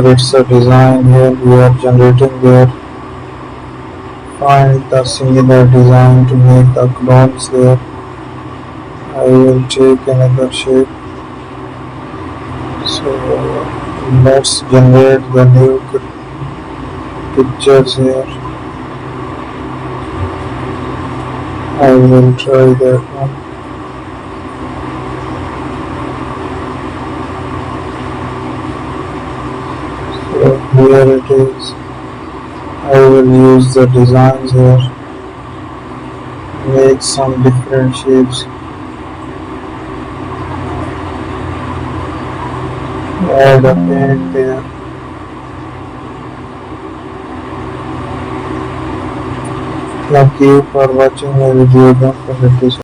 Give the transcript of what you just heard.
here it's a design. Here we are generating there. Find the similar design to make the clones there. I will take another shape. So let's generate the new pictures here. I will try that one. So here it is. I will use the designs here. Make some different shapes. Add a paint there. Thank you for watching my video. Don't forget to subscribe.